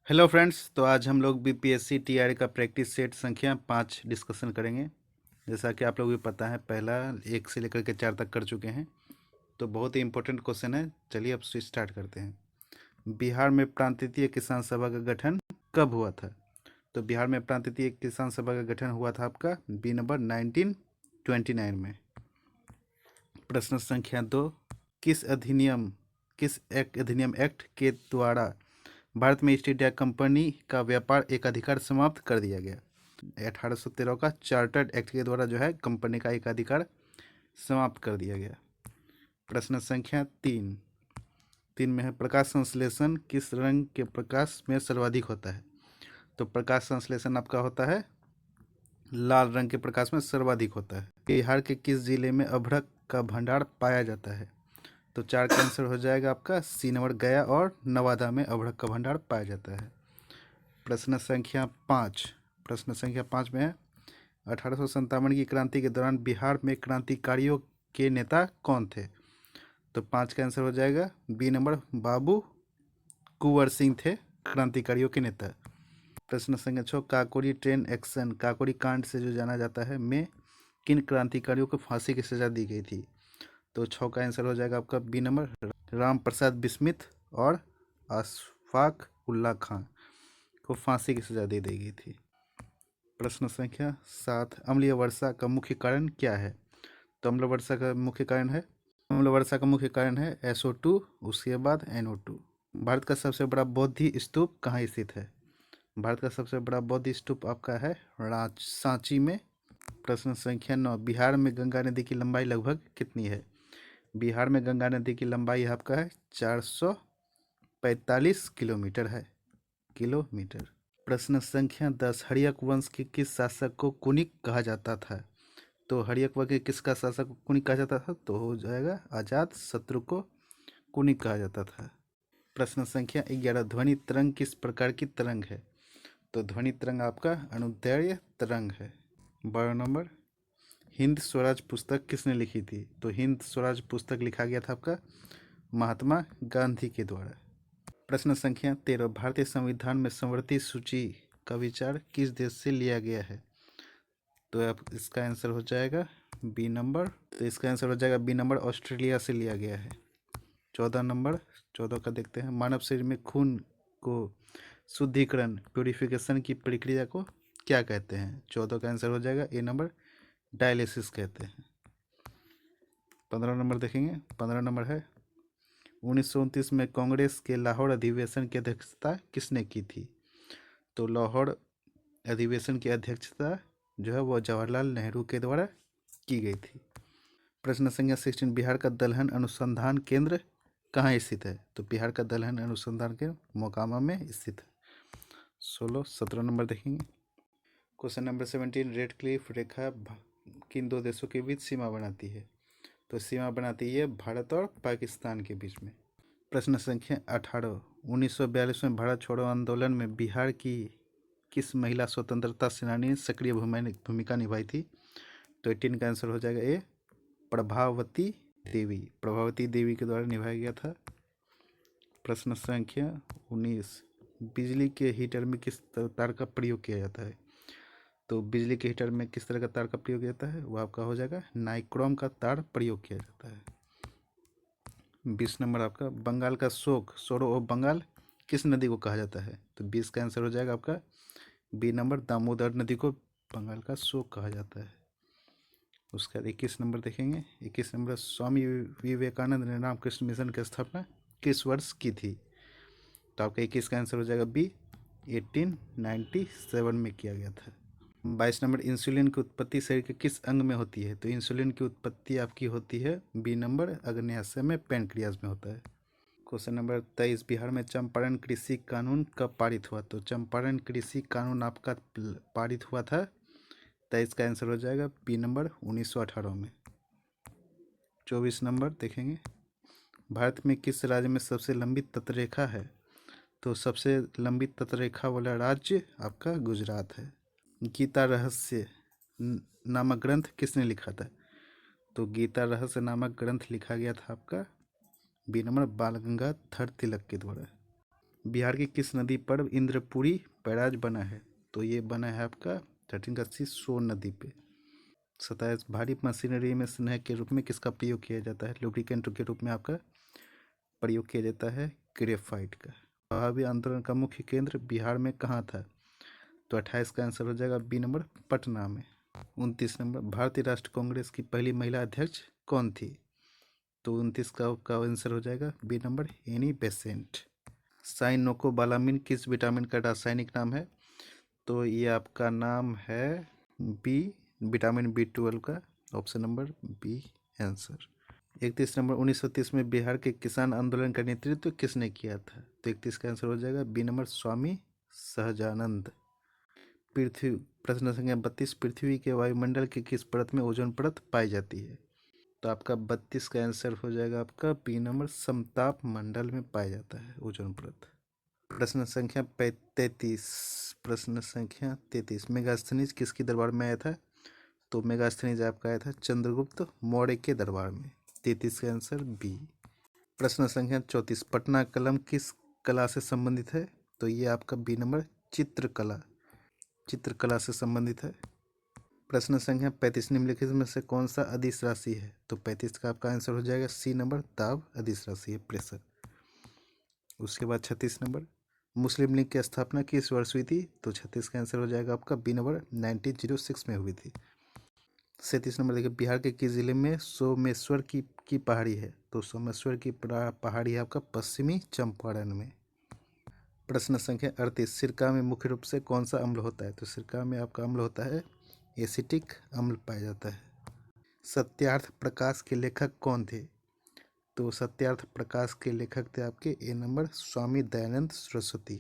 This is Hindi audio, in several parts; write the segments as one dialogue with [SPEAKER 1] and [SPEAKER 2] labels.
[SPEAKER 1] हेलो फ्रेंड्स, तो आज हम लोग बीपीएससी टीआरई का प्रैक्टिस सेट संख्या 5 डिस्कशन करेंगे। जैसा कि आप लोग भी पता है, पहला 1 से लेकर के 4 तक कर चुके हैं। तो बहुत ही इंपॉर्टेंट क्वेश्चन है। चलिए अब से स्टार्ट करते हैं। बिहार में प्रांतीय किसान सभा का गठन कब हुआ था? तो बिहार में प्रांतीय किसान सभा का गठन हुआ था आपका बी नंबर 1929 में। प्रश्न संख्या 2, किस अधिनियम एक्ट के द्वारा भारत में ईस्ट इंडिया कंपनी का व्यापार एकाधिकार समाप्त कर दिया गया? 1813 का चार्टर्ड एक्ट के द्वारा जो है कंपनी का एकाधिकार समाप्त कर दिया गया। प्रश्न संख्या 3 में है, प्रकाश संश्लेषण किस रंग के प्रकाश में सर्वाधिक होता है? तो प्रकाश संश्लेषण आपका होता है लाल रंग के प्रकाश में सर्वाधिक होता है। बिहार के किस जिले में अभ्रक का भंडार पाया जाता है? तो 4 का आंसर हो जाएगा आपका सी नंबर, गया और नवादा में अभ्रक का भंडार पाया जाता है। प्रश्न संख्या 5 में है, 1857 की क्रांति के दौरान बिहार में क्रांतिकारियों के नेता कौन थे? तो 5 का आंसर हो जाएगा बी नंबर, बाबू कुंवर सिंह थे क्रांतिकारियों के नेता। प्रश्न संख्या 6, काकोरी ट्रेन एक्शन काकोरी कांड से जो जाना जाता है में किन क्रांतिकारियों को फांसी की सजा दी गई थी? तो 6 का आंसर हो जाएगा आपका बी नंबर, राम प्रसाद बिस्मिल और अशफाक उल्ला खां को फांसी की सजा दे दी गई थी। प्रश्न संख्या 7, अम्लीय वर्षा का मुख्य कारण क्या है? तो अम्ल वर्षा का मुख्य कारण है SO2, उसके बाद NO2। भारत का सबसे बड़ा बौद्ध स्तूप कहाँ स्थित है? भारत का सबसे बड़ा बौद्ध स्तूप आपका है सांची में। प्रश्न संख्या 9, बिहार में गंगा नदी की लंबाई लगभग कितनी है? बिहार में गंगा नदी की लंबाई आपका है 445 किलोमीटर है, किलोमीटर। प्रश्न संख्या 10, हर्यक वंश के किस शासक को कुनिक कहा जाता था? तो हर्यक वंश के किसका शासक को कुनिक कहा जाता था? तो हो जाएगा अजात शत्रु को कुनिक कहा जाता था। प्रश्न संख्या 11, ध्वनि तरंग किस प्रकार की तरंग है? तो ध्वनि तरंग आपका अनुदैर्घ्य तरंग है। 12 नंबर, हिंद स्वराज पुस्तक किसने लिखी थी? तो हिंद स्वराज पुस्तक लिखा गया था आपका महात्मा गांधी के द्वारा। प्रश्न संख्या 13, भारतीय संविधान में संवृत्ति सूची का विचार किस देश से लिया गया है? तो अब इसका आंसर हो जाएगा बी नंबर, ऑस्ट्रेलिया से लिया गया है। 14 नंबर, 14 का देखते हैं, मानव शरीर में खून को शुद्धिकरण प्यूरिफिकेशन की प्रक्रिया को क्या कहते हैं? 14 का आंसर हो जाएगा ए नंबर, डायलिसिस कहते हैं। 15 नंबर देखेंगे, 15 नंबर है, 1929 में कांग्रेस के लाहौर अधिवेशन की अध्यक्षता किसने की थी? तो लाहौर अधिवेशन की अध्यक्षता जो है वो जवाहरलाल नेहरू के द्वारा की गई थी। प्रश्न संख्या 16, बिहार का दलहन अनुसंधान केंद्र कहाँ स्थित है? तो बिहार का दलहन अनुसंधान केंद्र मोकामा में स्थित है। 17 नंबर देखेंगे, क्वेश्चन नंबर 17, रेड क्लिफ रेखा किन दो देशों के बीच सीमा बनाती है? तो सीमा बनाती है भारत और पाकिस्तान के बीच में। प्रश्न संख्या 18, 1942 में भारत छोड़ो आंदोलन में बिहार की किस महिला स्वतंत्रता सेनानी ने सक्रिय भूमिका निभाई थी? तो 18 का आंसर हो जाएगा ए, प्रभावती देवी के द्वारा निभाया गया था। प्रश्न संख्या 19, बिजली के हीटर में किस तार का प्रयोग किया जाता है? तो बिजली के हीटर में किस तरह का तार का प्रयोग किया जाता है? वो आपका हो जाएगा नाइक्रोम का तार प्रयोग किया जाता है। 20 नंबर आपका, बंगाल का शोक सोरो ऑफ बंगाल किस नदी को कहा जाता है? तो 20 का आंसर हो जाएगा आपका बी नंबर, दामोदर नदी को बंगाल का शोक कहा जाता है। उसके बाद 21 नंबर देखेंगे, 21 नंबर, स्वामी विवेकानंद ने रामकृष्ण मिशन की स्थापना किस वर्ष की थी? तो आपका 21 का आंसर हो जाएगा बी, 1897 में किया गया था। 22 नंबर, इंसुलिन की उत्पत्ति शरीर के किस अंग में होती है? तो इंसुलिन की उत्पत्ति आपकी होती है बी नंबर, अग्न्याशय में, पैनक्रियाज में होता है। क्वेश्चन नंबर 23, बिहार में चंपारण कृषि कानून कब पारित हुआ? तो चंपारण कृषि कानून आपका पारित हुआ था 23 का आंसर हो जाएगा बी नंबर, 1918 में। 24 नंबर देखेंगे, भारत में किस राज्य में सबसे लंबी तटरेखा है? तो सबसे लंबी तटरेखा वाला राज्य आपका गुजरात है। गीता रहस्य नामक ग्रंथ किसने लिखा था? तो गीता रहस्य नामक ग्रंथ लिखा गया था आपका बी नंबर, बाल गंगाधर तिलक के द्वारा। बिहार की किस नदी पर इंद्रपुरी बैराज बना है? तो ये बना है आपका 1380 सोन नदी पे। 27 भारी मशीनरी में स्नेह के रूप में किसका प्रयोग किया जाता है? लुब्रिकेंट के रूप में आपका प्रयोग किया जाता है ग्रेफाइट का। वहाबी आंदोलन का मुख्य केंद्र बिहार में कहाँ था? तो 28 का आंसर हो जाएगा बी नंबर, पटना में। 29 नंबर, भारतीय राष्ट्रीय कांग्रेस की पहली महिला अध्यक्ष कौन थी? तो 29 का आंसर हो जाएगा B number, Annie Besant. Cyanocobalamin किस विटामिन का रासायनिक नाम है? तो ये आपका नाम है बी, विटामिन B12 का, option number B answer. 31 number, 1930 में बिहार के किसान आंदोलन का नेतृत्व किसने किया था? तो 31 का आंसर हो जाएगा बी नंबर, स्वामी सहजानंद। पृथ्वी, प्रश्न संख्या 32, पृथ्वी के वायुमंडल की किस परत में ओजोन परत पाई जाती है? तो आपका 32 का आंसर हो जाएगा आपका बी नंबर, समताप मंडल में पाया जाता है ओजोन परत। प्रश्न संख्या 33, प्रश्न संख्या 33, मेगास्थनीज किसके दरबार में आया था? तो मेगास्थनीज आपका आया था चंद्रगुप्त मौर्य के दरबार में। 33 का आंसर बी। प्रश्न संख्या 34, पटना कलम किस कला से संबंधित है? तो ये आपका बी नंबर, चित्रकला, चित्रकला से संबंधित है। प्रश्न संख्या 35, निम्नलिखित में से कौन सा अदिश राशि है? तो 35 का आपका आंसर हो जाएगा सी नंबर, दाब अदिश राशि है, प्रेशर। उसके बाद 36 नंबर, मुस्लिम लीग की स्थापना किस वर्ष हुई थी? तो 36 का आंसर हो जाएगा आपका बी नंबर, 1906 में हुई थी। 37 नंबर देखिए, बिहार के किस जिले में सोमेश्वर की पहाड़ी है? तो सोमेश्वर की पहाड़ी है आपका पश्चिमी चंपारण में। प्रश्न संख्या 38, सिरका में मुख्य रूप से कौन सा अम्ल होता है? तो सिरका में आपका अम्ल होता है एसिटिक अम्ल पाया जाता है। सत्यार्थ प्रकाश के लेखक कौन थे? तो सत्यार्थ प्रकाश के लेखक थे आपके ए number, Swami Dayanand Saraswati.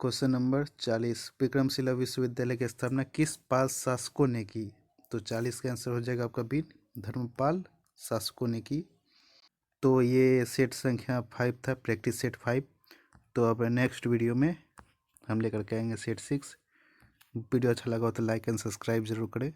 [SPEAKER 1] Question number 40, Vikramshila विश्वविद्यालय की स्थापना किस पाल शासकों ने की? तो 40 का आंसर हो जाएगा आपका बी, धर्मपाल शासकों ने की। तो ये सेट संख्या 5 था, प्रैक्टिस सेट 5। तो अब नेक्स्ट वीडियो में हम लेकर के आएंगे सेट 6। वीडियो अच्छा लगा हो तो लाइक एंड सब्सक्राइब जरूर करें।